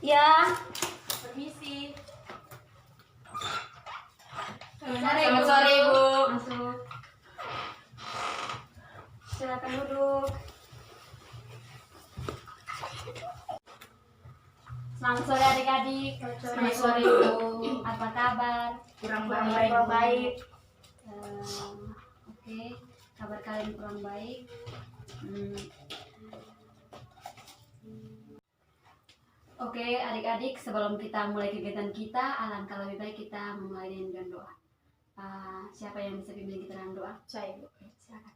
Ya. Permisi. Selamat sore, Ibu. Masuk. Silakan duduk. Selamat sore adik-adik. Selamat sore, Ibu. Apa kabar? Kurang baik. Oke, kabar kalian kurang baik. Oke, adik-adik, sebelum kita mulai kegiatan kita, alangkah lebih baik kita memulai dengan doa. Siapa yang bisa bimbing kita dalam doa? Saya, Ibu. Silakan.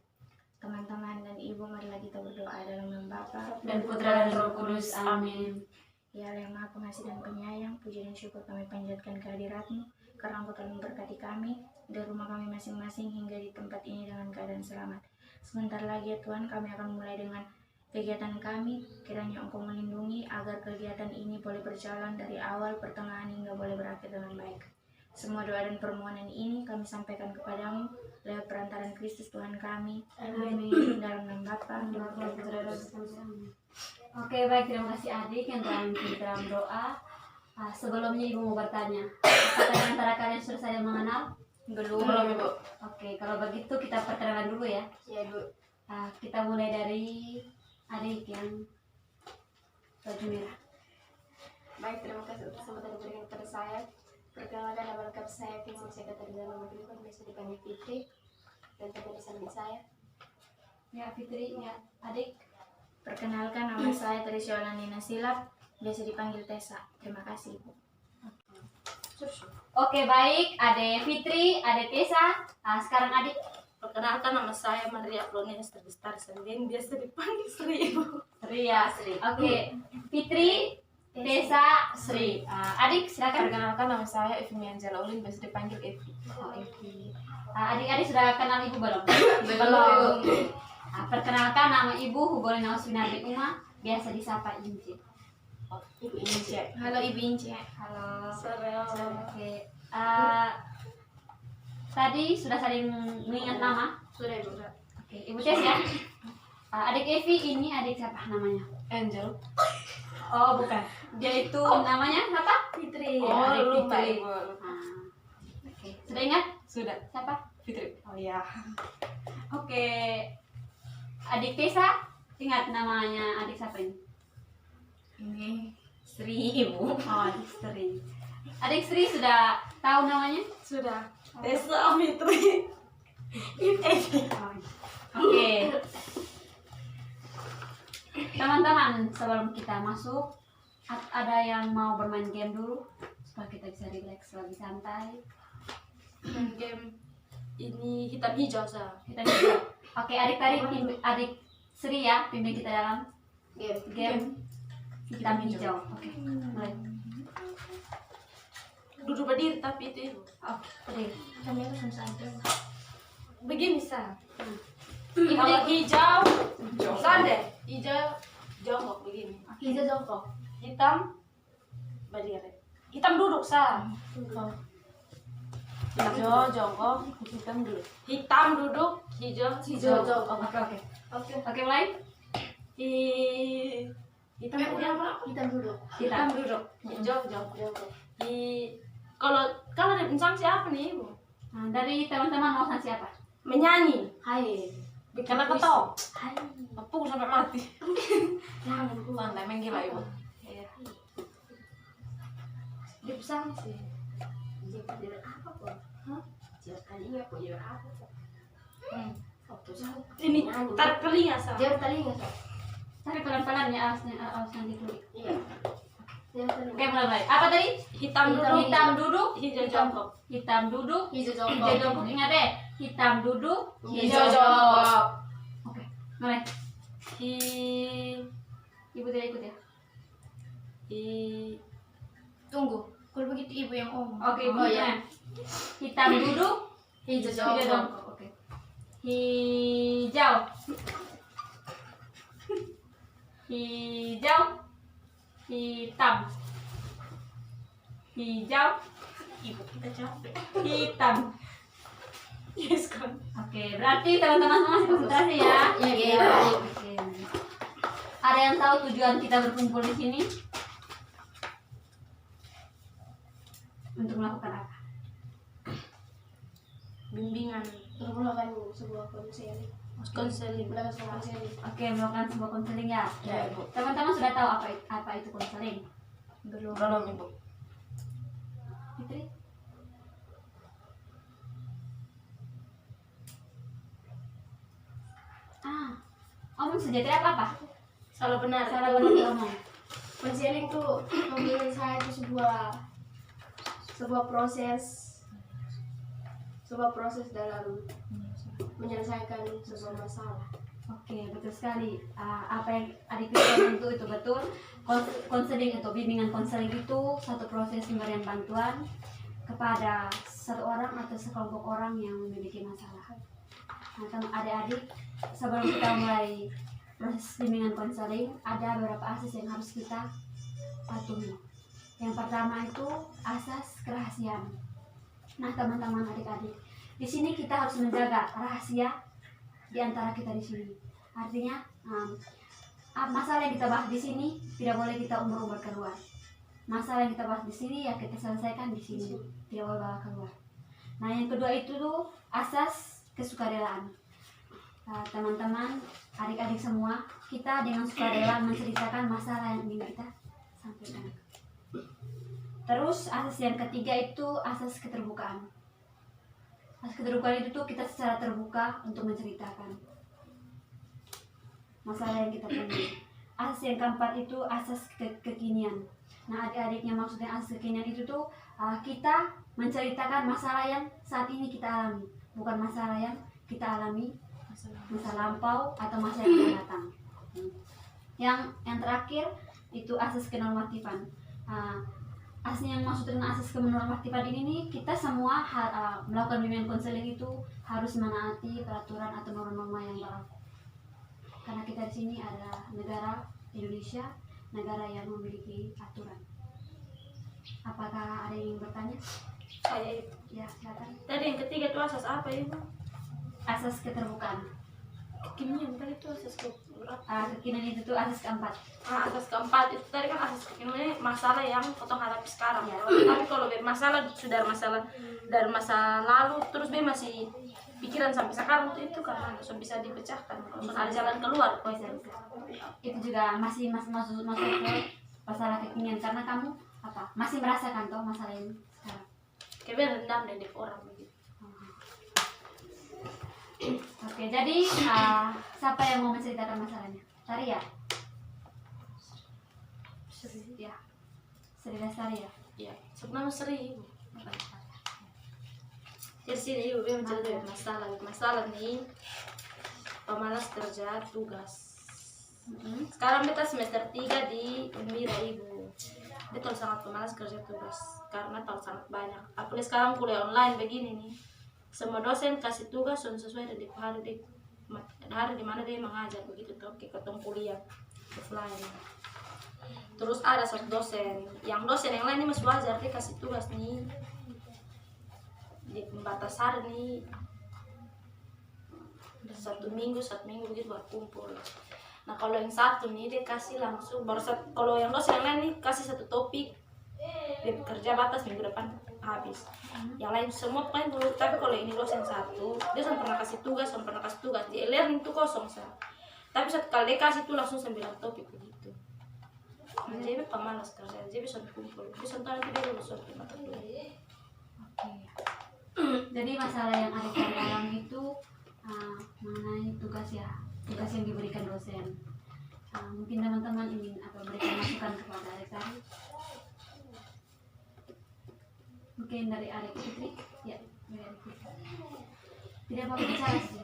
Teman-teman dan Ibu, marilah kita berdoa dalam nama Bapa Dan Putra dan Roh Kudus. Amin. Ya Allah yang Maha Pengasih dan Penyayang, puji dan syukur kami panjatkan kehadirat-Mu, karena Engkau telah memberkati kami di rumah kami masing-masing hingga di tempat ini dengan keadaan selamat. Sebentar lagi ya Tuhan, kami akan mulai dengan kegiatan kami. Kiranya Engkau melindungi agar kegiatan ini boleh berjalan dari awal, pertengahan hingga boleh berakhir dengan baik. Semua doa dan permohonan ini kami sampaikan kepadamu lewat perantaran Kristus Tuhan kami. Amin. Dalam nama Bapa dan Putra dan Roh Kudus. Oke, baik, terima kasih adik yang telah memimpin dalam doa. Sebelumnya Ibu mau bertanya, apakah di antara kalian sudah saling mengenal? Belum, Ibu. Oke, kalau begitu kita perkenalan dulu ya. Ya, Ibu. Kita mulai dari adik yang baju merah. Baik, terima kasih atas kesempatan yang diberikan kepada saya. Perkenalkan, nama lengkap saya Vincent Sekretariat Nama Kehidupan, biasa dipanggil Fitri, dan teman sahabat saya. Ya, Fitri, ya, adik. Perkenalkan, nama saya Trisyola Nina Silap, biasa dipanggil Tessa. Terima kasih, Ibu. Oke, baik, Ade Fitri, Ade Tessa. Sekarang adik. Perkenalkan, nama saya Maria Aplonia Esther Bestar Sendin, biasa dipanggil Sri, Ibu. Sri ya. Oke, Fitri, Tessa, Sri. Adik, silakan. Perkenalkan, nama saya Evi Angela Ulin, biasa dipanggil Evi. Oh, Evi. Adik-adik sudah kenal ibu belum? Belum. Perkenalkan, nama ibu Hugolina Uswinardi Uma, biasa disapa Inci. Ibu Ince. Halo Ibu Ince. Halo. Sore. Oke. Tadi sudah saling mengingat nama. Sudah, Ibu. Oke, Ibu Tess ya. Adik Evi ini adik siapa namanya? Angel. Oh, bukan. Dia itu namanya apa? Fitri. Oh, adik lupa, Fitri. Ibu. Oke. Sudah ingat? Sudah. Siapa? Fitri. Oh ya. Oke. Adik Tessa, ingat namanya adik siapa ini? Ini Sri, Ibu. Oh, adik Sri. Adik Sri sudah tahu namanya? Sudah. Tessa Fitri. Oke. Teman-teman, sebelum kita masuk, ada yang mau bermain game dulu supaya kita bisa relax lebih santai. Game ini hitam hijau, Sa. Kita bisa. Oke, adik adik Sri ya, pimpin kita dalam game hitam hijau. Oke, mulai. Duduk berdiri tapi itu, Ibu. Oke, Kami langsung saja. Begini, Sa. Ibu Kalau deh. hijau, sande. Hijau, jongkok begini. Hijau jongkok. Hitam, berdiri. Hitam duduk, Sa. Hijau, jongkok, hitam duduk. Hitam duduk, hijau, jongkok. Oke. Oke. Oke, mulai. Hitam duduk. Hitam duduk. Hitam duduk, hijau, jongkok. Kalau ada bintang siapa nih, Ibu? Nah, dari teman-teman mau sang siapa? Menyanyi. Hai. Karena ketok. Hai. Tepung sampai mati. Jangan Santai, main gila, Ibu. Dia besar sih. Jadi apa kok? Hah? Jadi kalinya kok jadi apa kok? Waktu saya Ini tarik telinga, Sa. Dia telinga. Tapi pelan-pelan ya, alasnya dulu. iya. Dia telinga. Oke, mulai. Apa tadi? Hitam duduk, Hitam duduk, hijau, jongkok. hitam duduk, Hijau hijau jongkok. jongkok. Ingat deh, hitam duduk, Hijau jongkok. Oke, mulai. Ibu tidak ikut ya? Tunggu. Kalau begitu Ibu yang ngomong. Oke, Ibu. Oh ya. Hitam duduk, Hijau hijau jongkok. jongkok. Oke. Hijau. Hijau. Hitam. Hijau. Ibu kita capek. Hitam. Yes, kan. Oke, berarti teman-teman semua masih konsentrasi ya. Iya. Oke. Ada yang tahu tujuan kita berkumpul di sini? untuk melakukan apa? Bimbingan, Untuk melakukan sebuah konseling. konseling. Melakukan sebuah konseling. Oke, melakukan sebuah konseling ya. Ya, Ibu. Teman-teman sudah tahu apa itu konseling? Belum. Belum, Ibu. Fitri? Omong sejahtera apa? Salah benar. Salah benar omong. Konseling tuh menurut saya itu sebuah proses dalam menyelesaikan sebuah masalah. Oke, betul sekali. Apa yang adik Fitri itu betul. Konseling atau bimbingan konseling itu satu proses pemberian bantuan kepada satu orang atau sekelompok orang yang memiliki masalah. Nah, teman adik-adik, sebelum kita mulai proses bimbingan konseling, ada beberapa asas yang harus kita patuhi. Yang pertama itu asas kerahasiaan. Nah, teman-teman adik-adik, di sini kita harus menjaga rahasia di antara kita di sini. Artinya, masalah yang kita bahas di sini tidak boleh kita umbar-umbar keluar. Masalah yang kita bahas di sini ya kita selesaikan di sini, tidak boleh bawa keluar. Nah, yang kedua itu tuh asas kesukarelaan. Teman-teman, adik-adik semua, kita dengan sukarela menceritakan masalah yang ingin kita sampaikan. Terus asas yang ketiga itu asas keterbukaan. Asas keterbukaan itu tuh kita secara terbuka untuk menceritakan masalah yang kita punya. Asas yang keempat itu asas kekinian. Nah, adik-adiknya maksudnya asas kekinian itu tuh kita menceritakan masalah yang saat ini kita alami, bukan masalah yang kita alami masa lampau atau masa yang akan datang. Yang terakhir itu asas kenormatifan. Asas yang maksud dengan asas kenormatifan ini nih, kita semua melakukan bimbingan konseling itu harus menaati peraturan atau norma-norma yang berlaku. Karena kita di sini adalah negara Indonesia, negara yang memiliki aturan. Apakah ada yang ingin bertanya? Saya itu. Ya, silakan. Tadi yang ketiga itu asas apa, Ibu? Asas keterbukaan. Kekinian tadi itu asas Kekinian itu tuh asas keempat. asas keempat itu tadi kan asas kekinian masalah yang potong hadapi sekarang. Ya. Tapi kalau masalah sudah masalah dari masa lalu terus masih pikiran sampai sekarang itu karena sudah bisa dipecahkan. Kalau ada jalan keluar, Bisa. Itu juga masih masuk ke masalah kekinian karena kamu masih merasakan toh masalah ini sekarang. kayak rendam dari orang begitu. Oke, jadi siapa yang mau menceritakan masalahnya? Sari ya? Ya. Sri Lestari ya? Ya, sebenarnya Sri. Jadi sini Ibu menceritakan masalah nih pemalas kerja tugas. Sekarang beta semester 3 di Unmira Ibu. Beta sangat pemalas kerja tugas karena tahu sangat banyak. Apalagi sekarang kuliah online begini nih. Semua dosen kasih tugas sesuai dengan hari di mana dia mengajar begitu tuh ke ketemu kuliah offline. Terus ada satu dosen yang lain ini masih wajar dia kasih tugas nih di pembatas hari nih satu minggu begitu baru kumpul. Nah kalau yang satu nih dia kasih langsung kalau yang dosen yang lain nih kasih satu topik dia kerja batas minggu depan habis. Yang lain semua pokoknya dulu, tapi kalau ini dosen satu dia pernah kasih tugas di e-learning tuh kosong tapi satu kali dia kasih tuh langsung 9 topik begitu. Nah, jadi pemalas kerja jadi bisa kumpul bisa nanti dia lulus suatu mata kuliah. Oke. Jadi masalah yang ada di dalam itu mengenai tugas yang diberikan dosen. Mungkin teman-teman ingin berikan masukan kepada Adik Sari. Mungkin dari Adik Fitri, ya, dari Adik Fitri. Tidak apa-apa bicara saja.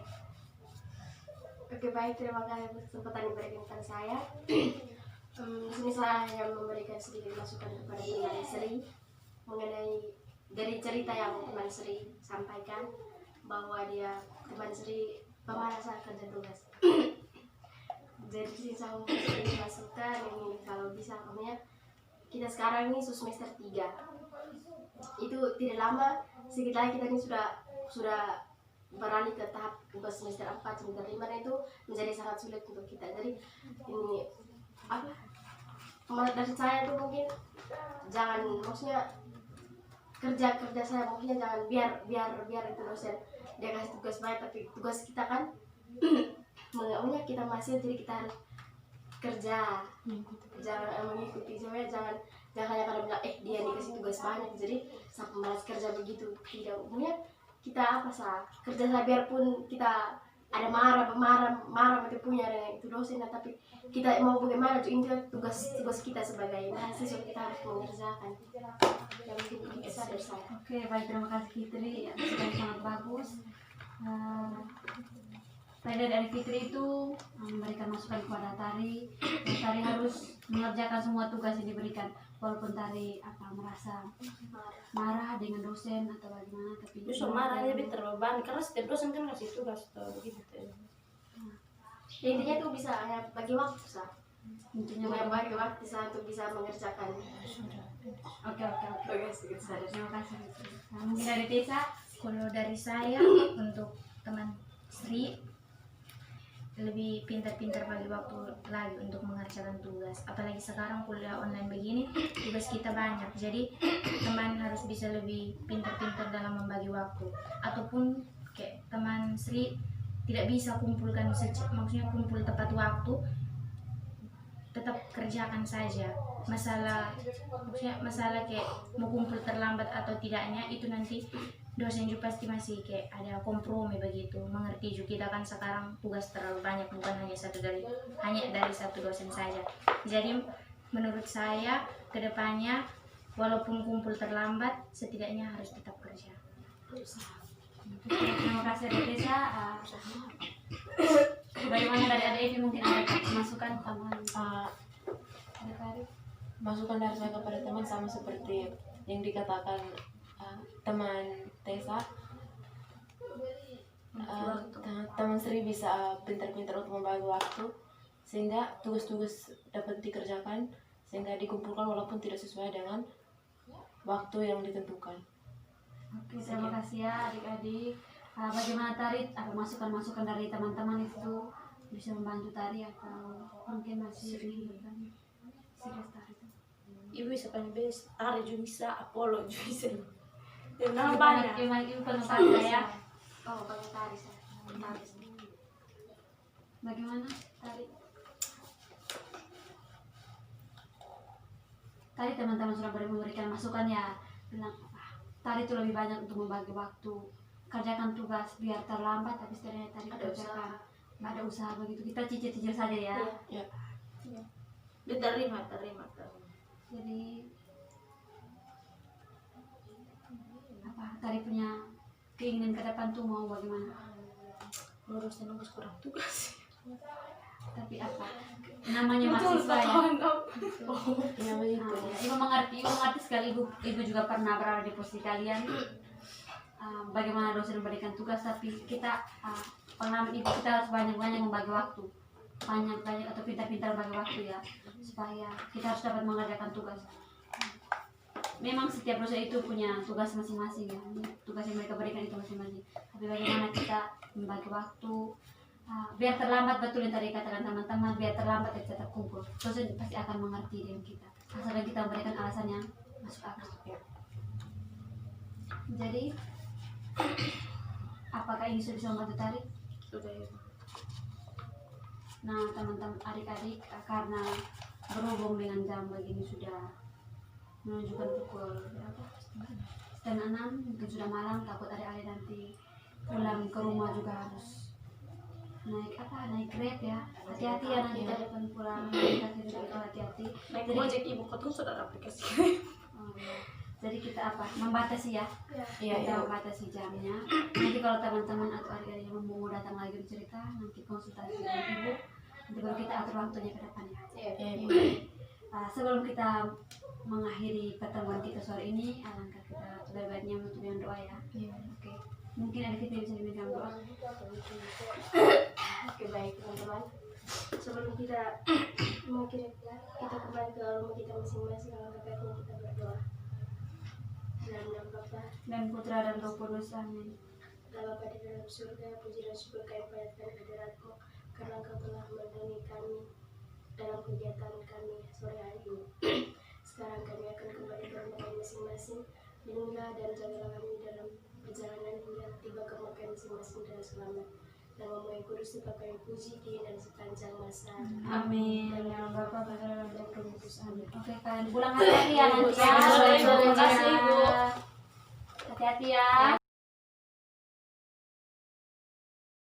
Oke, baik, terima kasih atas kesempatan yang diberikan kepada saya. Di sini saya hanya memberikan sedikit masukan kepada teman Sri mengenai dari cerita yang teman Sri sampaikan bahwa dia teman Sri pemalasan kerja tugas. Jadi sini saya memberikan masukan ini kalau bisa kita sekarang ini semester 3 itu tidak lama, sedikit lagi kita ini sudah beralih ke tahap semester 4, semester 5 itu menjadi sangat sulit untuk kita. Jadi ini dari saya itu mungkin jangan kerja saya, maksudnya jangan biar itu dosen dia kasih tugas banyak, tapi tugas kita kan maunya kita masih, jadi kita harus kerja, jangan mengikuti, sebenarnya jangan hanya karena bilang dia dikasih tugas banyak jadi sampai malas kerja begitu. Tidak, umumnya kita apa sah kerja saya, biarpun kita ada marah itu punya dengan itu dosen, tapi kita mau bagaimana itu intinya tugas kita sebagai mahasiswa kita harus mengerjakan. Yang mungkin bisa dari saya. Oke, baik, terima kasih Fitri, sudah sangat bagus. Tadi dari Fitri itu memberikan masukan kepada Tari, dan Tari harus mengerjakan semua tugas yang diberikan, walaupun Tari merasa marah dengan dosen atau bagaimana, tapi Justru marahnya lebih terbebani karena setiap dosen kan kasih tugas atau begitu. Intinya itu bisa hanya bagi waktu sah, intinya hanya bagi waktu sah untuk bisa mengerjakan. Oke. Terima kasih. Nah, mungkin dari Tessa. Kalau dari saya untuk teman Sri, lebih pintar-pintar bagi waktu lagi untuk mengerjakan tugas, apalagi sekarang kuliah online begini, tugas kita banyak, jadi teman harus bisa lebih pintar-pintar dalam membagi waktu. Ataupun kayak teman Sri tidak bisa kumpulkan maksudnya kumpul tepat waktu, tetap kerjakan saja. Masalah kayak mau kumpul terlambat atau tidaknya itu nanti dosen juga pasti masih kayak ada kompromi begitu, mengerti juga kita kan sekarang tugas terlalu banyak, bukan hanya dari satu dosen saja. Jadi menurut saya kedepannya walaupun kumpul terlambat setidaknya harus tetap kerja. Terima kasih Tessa. Bagaimana dari adik mungkin ada masukan tambahan? Ada Tari? Masukan dari saya kepada teman sama seperti yang dikatakan teman Tessa. Teman Sri bisa pintar-pintar untuk membagi waktu sehingga tugas-tugas dapat dikerjakan, sehingga dikumpulkan walaupun tidak sesuai dengan waktu yang ditentukan. Oke, terima kasih ya adik-adik. Bagaimana Tari? Apa masukan-masukan dari teman-teman itu bisa membantu Tari atau mungkin masih bertanya? Serius Tari itu. Ibu bisa panggil Tari juga bisa, Apollo juga bisa. Dan nama banyak. Ibu penumpang saya. Oh, bagi Tari sah. Bagaimana Tari? Tadi teman-teman sudah memberikan masukan ya, bilang Tari itu lebih banyak untuk membagi waktu, kerjakan tugas biar terlambat tapi setidaknya Tari kerjakan, nggak ada usaha begitu, kita cicil-cicil saja ya. Ya. Diterima. Jadi apa Tari punya keinginan ke depan tuh mau bagaimana? Lurus kurang tugas. Tapi apa namanya mahasiswa ya. Ya begitu. Ibu mengerti sekali, ibu juga pernah berada di posisi kalian. Bagaimana dosen memberikan tugas, tapi kita pengalaman ibu, kita harus banyak-banyak membagi waktu, banyak atau pintar-pintar membagi waktu ya, supaya kita harus dapat mengerjakan tugas. Memang setiap dosen itu punya tugas masing-masing ya, tugas yang mereka berikan itu masing-masing. Tapi bagaimana kita membagi waktu, biar terlambat, betul yang tadi katakan teman-teman, biar terlambat kita tetap kumpul, dosen pasti akan mengerti dengan kita, asalkan kita memberikan alasan yang masuk akal. Jadi apakah ini sudah bisa membantu Tari? Sudah ya. Nah teman-teman adik-adik, karena berhubung dengan jam begini sudah menunjukkan pukul berapa? 5:30, mungkin sudah malam, takut adik-adik nanti pulang ke rumah juga harus naik Grab ya, hati-hati ya nanti telepon pulang, hati-hati. Naik Jadi- Gojek ibu kau tuh sudah ada aplikasi. Jadi kita membatasi ya, Iya. kita membatasi jamnya. Nanti kalau teman-teman atau adik-adik yang mau datang lagi bercerita, nanti konsultasi dengan ibu, nanti baru kita atur waktunya ke depan ya. Sebelum kita mengakhiri pertemuan kita sore ini, alangkah kita sebaik-baiknya menutup dengan doa ya. Oke. Mungkin ada kita bisa diminta doa. Oke, baik teman-teman. Sebelum kita mungkin kita kembali ke rumah kita masing-masing, alangkah baiknya kita berdoa. Dalam nama Bapa Dan Putra dan Roh Kudus, amin. dan Bapa di dalam surga, puji dan syukur kami panjatkan kehadirat-Mu karena Engkau telah menemani kami dalam kegiatan kami sore hari ini. Sekarang kami akan kembali ke rumah kami masing-masing. Lindungilah dan jagalah kami dalam perjalanan hingga tiba ke Mekah masing-masing dengan selamat. Dan Nama yang kudus dipakai puji kini dan sepanjang masa. Amin. Dan nama Bapa, Putra, dan Roh Kudus. Amin. Oke kan, pulang hati-hati ya nanti ya. Terima kasih, Bu. Hati-hati ya.